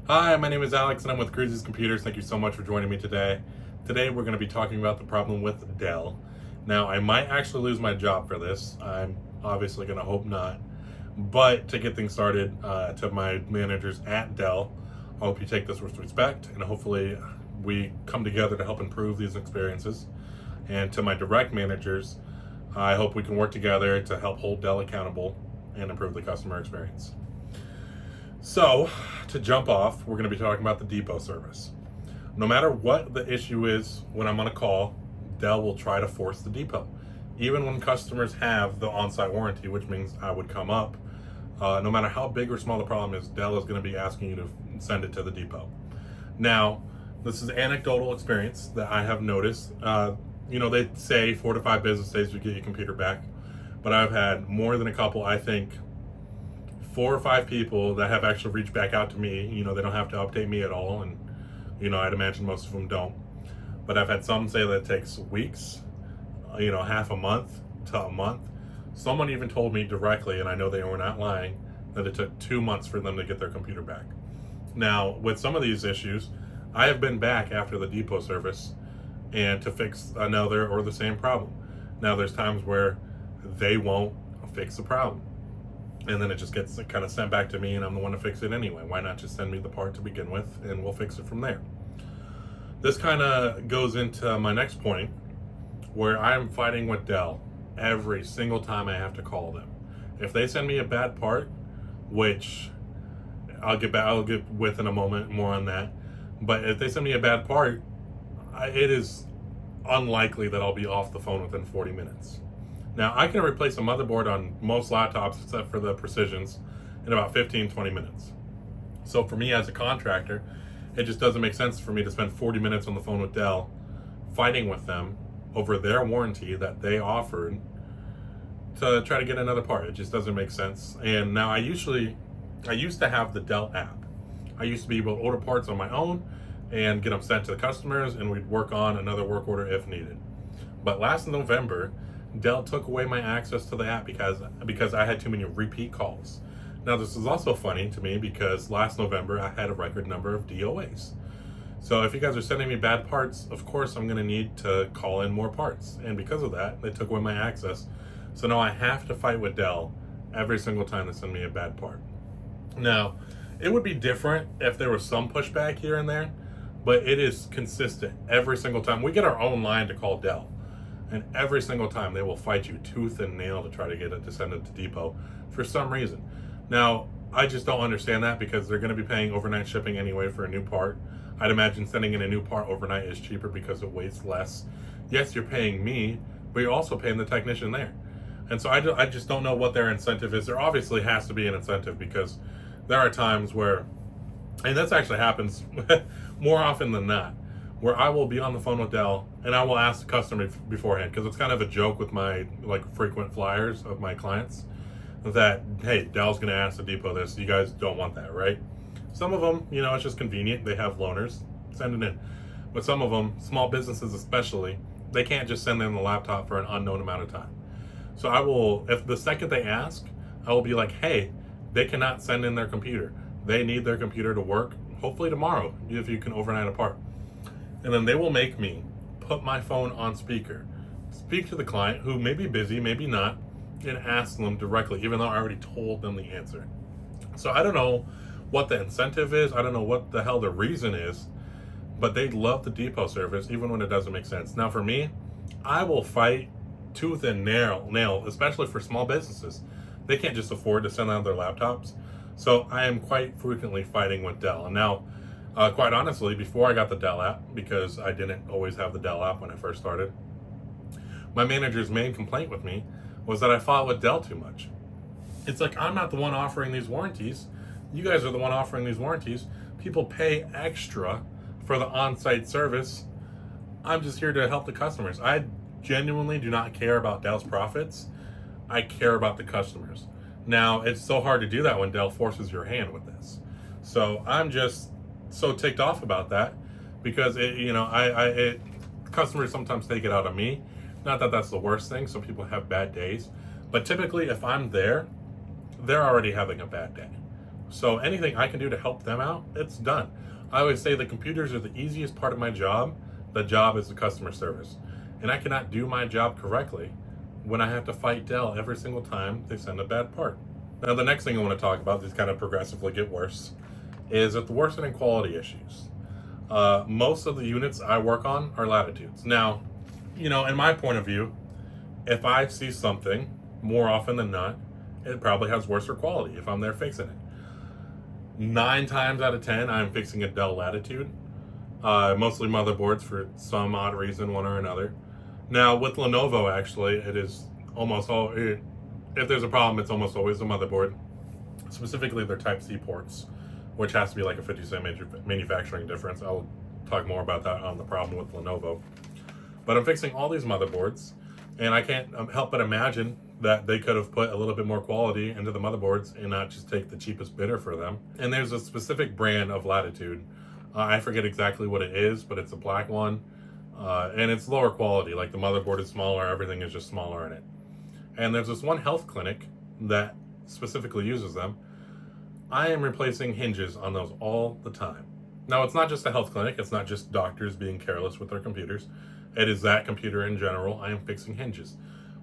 Hi, my name is Alex and I'm with Cruises Computers. Thank you so much for joining me today. Today we're going to be talking about the problem with Dell. Now, I might actually lose my job for this. I'm obviously going to hope not. But to get things started, to my managers at Dell, I hope you take this with respect and hopefully we come together to help improve these experiences. And to my direct managers, I hope we can work together to help hold Dell accountable and improve the customer experience. So, to jump off, we're going to be talking about the depot service. No matter what the issue is when I'm on a call, Dell will try to force the depot. Even when customers have the on-site warranty, which means I would come up, no matter how big or small the problem is, Dell is going to be asking you to send it to the depot. Now, this is anecdotal experience that I have noticed. They say 4 to 5 business days to get your computer back, but I've had more than a couple, I think, 4 or 5 people that have actually reached back out to me. They don't have to update me at all, and I'd imagine most of them don't. But I've had some say that it takes weeks, half a month to a month. Someone even told me directly, and I know they were not lying, that it took 2 months for them to get their computer back. Now, with some of these issues, I have been back after the depot service and to fix another or the same problem. Now, there's times where they won't fix the problem, and then it just gets kind of sent back to me and I'm the one to fix it anyway. Why not just send me the part to begin with and we'll fix it from there? This kind of goes into my next point, where I'm fighting with Dell every single time I have to call them. If they send me a bad part, which I'll get with in a moment more on that, but if they send me a bad part, it is unlikely that I'll be off the phone within 40 minutes. Now, I can replace a motherboard on most laptops, except for the Precisions, in about 15-20 minutes. So for me as a contractor, it just doesn't make sense for me to spend 40 minutes on the phone with Dell, fighting with them over their warranty that they offered to try to get another part. It just doesn't make sense. And now I used to have the Dell app. I used to be able to order parts on my own and get them sent to the customers, and we'd work on another work order if needed. But last November, Dell took away my access to the app because I had too many repeat calls. Now, this is also funny to me because last November I had a record number of DOAs. So if you guys are sending me bad parts, of course I'm going to need to call in more parts. And because of that, they took away my access. So now I have to fight with Dell every single time they send me a bad part. Now, it would be different if there was some pushback here and there, but it is consistent every single time. We get our own line to call Dell. And every single time they will fight you tooth and nail to try to get it to send it to depot for some reason. Now, I just don't understand that because they're going to be paying overnight shipping anyway for a new part. I'd imagine sending in a new part overnight is cheaper because it weighs less. Yes, you're paying me, but you're also paying the technician there. And so I just don't know what their incentive is. There obviously has to be an incentive because there are times where, and this actually happens more often than not, where I will be on the phone with Dell and I will ask the customer beforehand, because it's kind of a joke with my frequent flyers of my clients that, hey, Dell's going to ask the depot this. You guys don't want that, right? Some of them, it's just convenient. They have loaners. Send it in. But some of them, small businesses especially, they can't just send in the laptop for an unknown amount of time. So I will, if the second they ask, I will be like, hey, they cannot send in their computer. They need their computer to work, hopefully tomorrow, if you can overnight a part. And then they will make me put my phone on speaker, speak to the client who may be busy, maybe not, and ask them directly, even though I already told them the answer. So I don't know what the incentive is. I don't know what the hell the reason is, but they love the depot service, even when it doesn't make sense. Now for me, I will fight tooth and nail, especially for small businesses. They can't just afford to send out their laptops. So I am quite frequently fighting with Dell. And now, quite honestly, before I got the Dell app, because I didn't always have the Dell app when I first started, my manager's main complaint with me was that I fought with Dell too much. It's like, I'm not the one offering these warranties. You guys are the one offering these warranties. People pay extra for the on-site service. I'm just here to help the customers. I genuinely do not care about Dell's profits. I care about the customers. Now, it's so hard to do that when Dell forces your hand with this. So I'm just so ticked off about that because customers sometimes take it out of me. Not that that's the worst thing. Some people have bad days, but typically if I'm there, they're already having a bad day. So anything I can do to help them out, it's done. I always say the computers are the easiest part of my job. The job is the customer service. And I cannot do my job correctly when I have to fight Dell every single time they send a bad part. Now, the next thing I want to talk about, these kind of progressively get worse, is that the worsening quality issues. Most of the units I work on are Latitudes. Now, in my point of view, if I see something, more often than not, it probably has worse quality if I'm there fixing it. 9 times out of 10, I'm fixing a Dell Latitude. Mostly motherboards for some odd reason, one or another. Now, with Lenovo, actually, it is almost all. If there's a problem, it's almost always the motherboard, specifically their Type-C ports, which has to be like a 50-cent manufacturing difference. I'll talk more about that on the problem with Lenovo. But I'm fixing all these motherboards, and I can't help but imagine that they could have put a little bit more quality into the motherboards and not just take the cheapest bidder for them. And there's a specific brand of Latitude. I forget exactly what it is, but it's a black one. And it's lower quality, like the motherboard is smaller, everything is just smaller in it. And there's this one health clinic that specifically uses them. I am replacing hinges on those all the time. Now, it's not just a health clinic, it's not just doctors being careless with their computers. It is that computer in general. I am fixing hinges.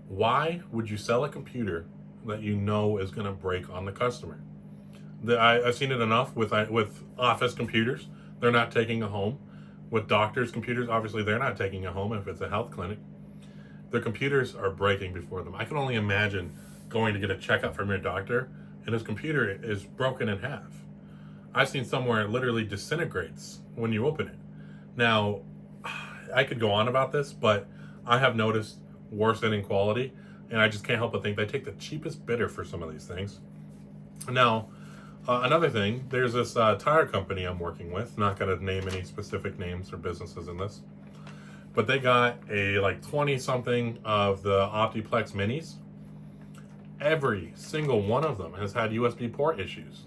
Why would you sell a computer that you know is going to break on the customer? I've seen it enough with office computers. They're not taking a home. With doctors' computers, obviously they're not taking a home if it's a health clinic. Their computers are breaking before them. I can only imagine going to get a checkup from your doctor and his computer is broken in half. I've seen somewhere it literally disintegrates when you open it. Now, I could go on about this, but I have noticed worsening quality, and I just can't help but think they take the cheapest bidder for some of these things. Now, another thing, there's this tire company I'm working with. Not going to name any specific names or businesses in this, but they got a 20-something of the Optiplex Minis. Every single one of them has had USB port issues.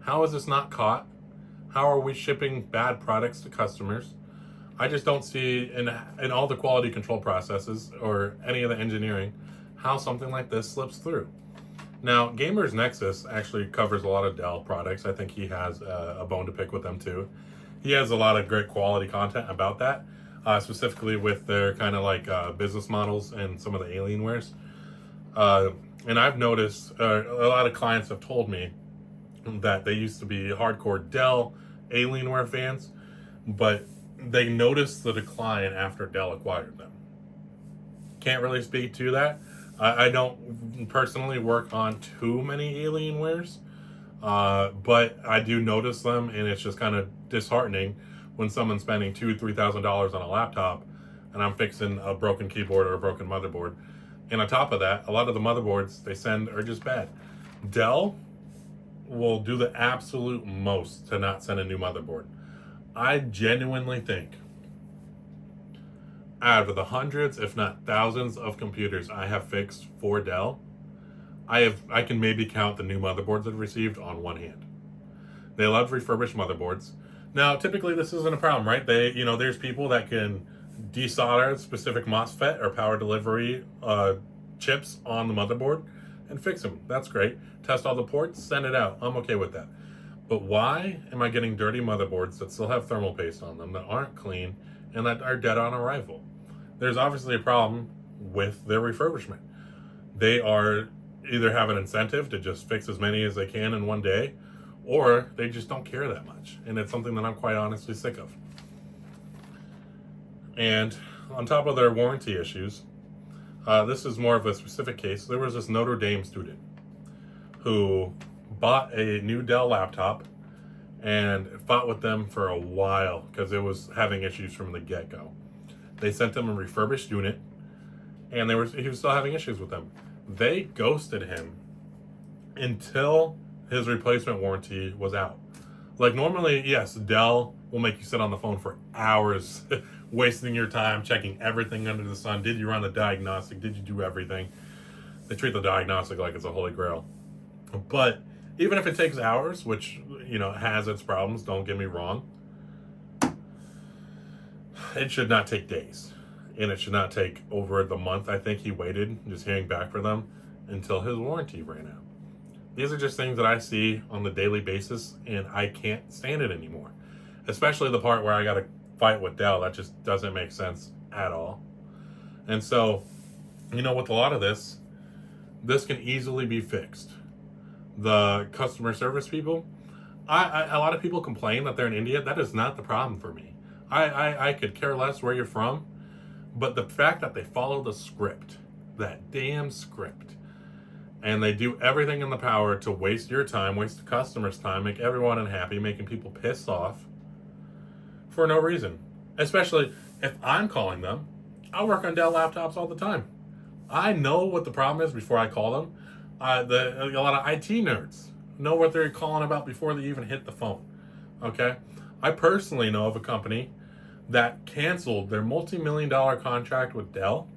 How is this not caught? How are we shipping bad products to customers? I just don't see in all the quality control processes or any of the engineering how something like this slips through. Now, Gamer's Nexus actually covers a lot of Dell products. I think he has a bone to pick with them too. He has a lot of great quality content about that, specifically with their kind of business models and some of the Alienwares. And I've noticed a lot of clients have told me that they used to be hardcore Dell Alienware fans, but they noticed the decline after Dell acquired them. Can't really speak to that. I don't personally work on too many Alienwares, but I do notice them, and it's just kind of disheartening when someone's spending $2,000-$3,000 on a laptop, and I'm fixing a broken keyboard or a broken motherboard. And on top of that, a lot of the motherboards they send are just bad. Dell will do the absolute most to not send a new motherboard. I genuinely think out of the hundreds, if not thousands of computers I have fixed for Dell, I can maybe count the new motherboards I've received on one hand. They love refurbished motherboards. Now, typically this isn't a problem, right? There's people that can desolder specific MOSFET or power delivery chips on the motherboard and fix them. That's great. Test all the ports, send it out. I'm okay with that. But why am I getting dirty motherboards that still have thermal paste on them, that aren't clean, and that are dead on arrival? There's obviously a problem with their refurbishment. They are either have an incentive to just fix as many as they can in one day, or they just don't care that much. And it's something that I'm quite honestly sick of. And on top of their warranty issues, this is more of a specific case. There was this Notre Dame student who bought a new Dell laptop and fought with them for a while because it was having issues from the get-go. They sent him a refurbished unit, and he was still having issues with them. They ghosted him until his replacement warranty was out. Normally, yes, Dell will make you sit on the phone for hours, wasting your time, checking everything under the sun. Did you run the diagnostic? Did you do everything? They treat the diagnostic like it's a holy grail. But even if it takes hours, which, has its problems, don't get me wrong, it should not take days. And it should not take over the month. I think he waited, just hearing back from them, until his warranty ran out. These are just things that I see on the daily basis, and I can't stand it anymore. Especially the part where I got to fight with Dell. That just doesn't make sense at all. And so, with a lot of this can easily be fixed. The customer service people, a lot of people complain that they're in India. That is not the problem for me. I could care less where you're from, but the fact that they follow the script, that damn script, and they do everything in the power to waste your time, waste the customer's time, make everyone unhappy, making people pissed off for no reason. Especially if I'm calling them, I work on Dell laptops all the time. I know what the problem is before I call them. A lot of IT nerds know what they're calling about before they even hit the phone. Okay? I personally know of a company that canceled their multi-million-dollar contract with Dell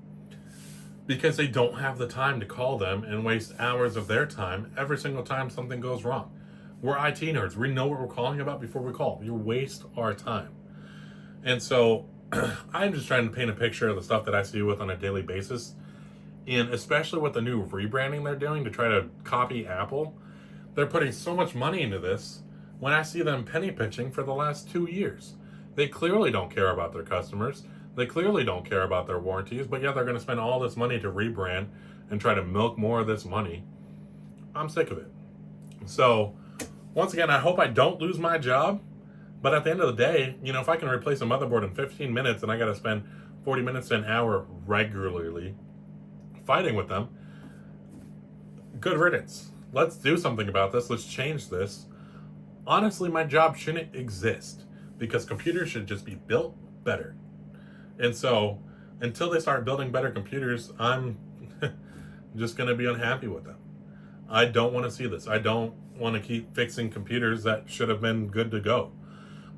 because they don't have the time to call them and waste hours of their time every single time something goes wrong. We're IT nerds. We know what we're calling about before we call. You waste our time. And so I'm just trying to paint a picture of the stuff that I see with on a daily basis. And especially with the new rebranding they're doing to try to copy Apple, they're putting so much money into this when I see them penny pitching for the last 2 years. They clearly don't care about their customers. They clearly don't care about their warranties, but yet they're going to spend all this money to rebrand and try to milk more of this money. I'm sick of it. So, once again, I hope I don't lose my job, but at the end of the day, if I can replace a motherboard in 15 minutes and I got to spend 40 minutes to an hour regularly fighting with them, good riddance. Let's do something about this. Let's change this. Honestly, my job shouldn't exist because computers should just be built better. And so, until they start building better computers, I'm just going to be unhappy with them. I don't want to see this. I don't want to keep fixing computers that should have been good to go.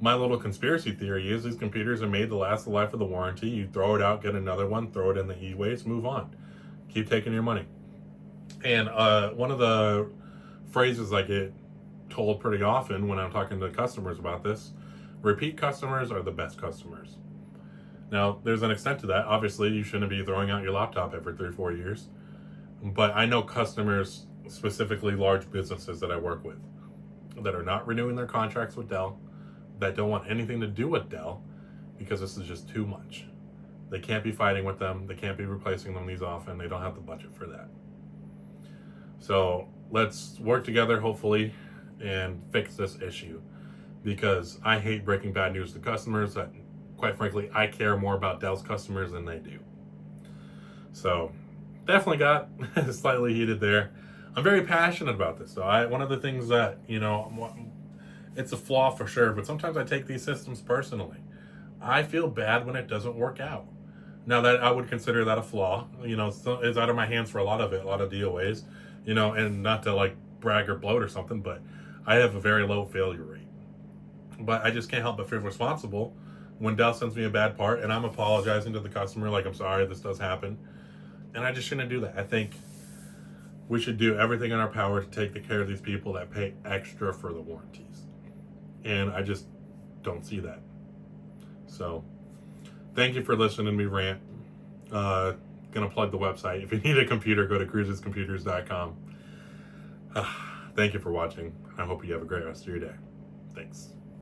My little conspiracy theory is these computers are made to last the life of the warranty. You throw it out, get another one, throw it in the e-waste, move on. Keep taking your money. And one of the phrases I get told pretty often when I'm talking to customers about this, repeat customers are the best customers. Now, there's an extent to that. Obviously, you shouldn't be throwing out your laptop every 3 or 4 years. But I know customers, specifically large businesses that I work with, that are not renewing their contracts with Dell, that don't want anything to do with Dell because this is just too much. They can't be fighting with them. They can't be replacing them these often. They don't have the budget for that. So let's work together, hopefully, and fix this issue, because I hate breaking bad news to customers. That, quite frankly, I care more about Dell's customers than they do. So definitely got slightly heated there. I'm very passionate about this. So one of the things that, it's a flaw for sure, but sometimes I take these systems personally. I feel bad when it doesn't work out. Now, that I would consider that a flaw. It's out of my hands for a lot of it, a lot of DOAs, and not to brag or bloat or something, but I have a very low failure rate. But I just can't help but feel responsible when Dell sends me a bad part and I'm apologizing to the customer, I'm sorry, this does happen. And I just shouldn't do that. I think we should do everything in our power to take care of these people that pay extra for the warranties. And I just don't see that. So, thank you for listening to me rant. Gonna plug the website. If you need a computer, go to cruisescomputers.com. Thank you for watching. I hope you have a great rest of your day. Thanks.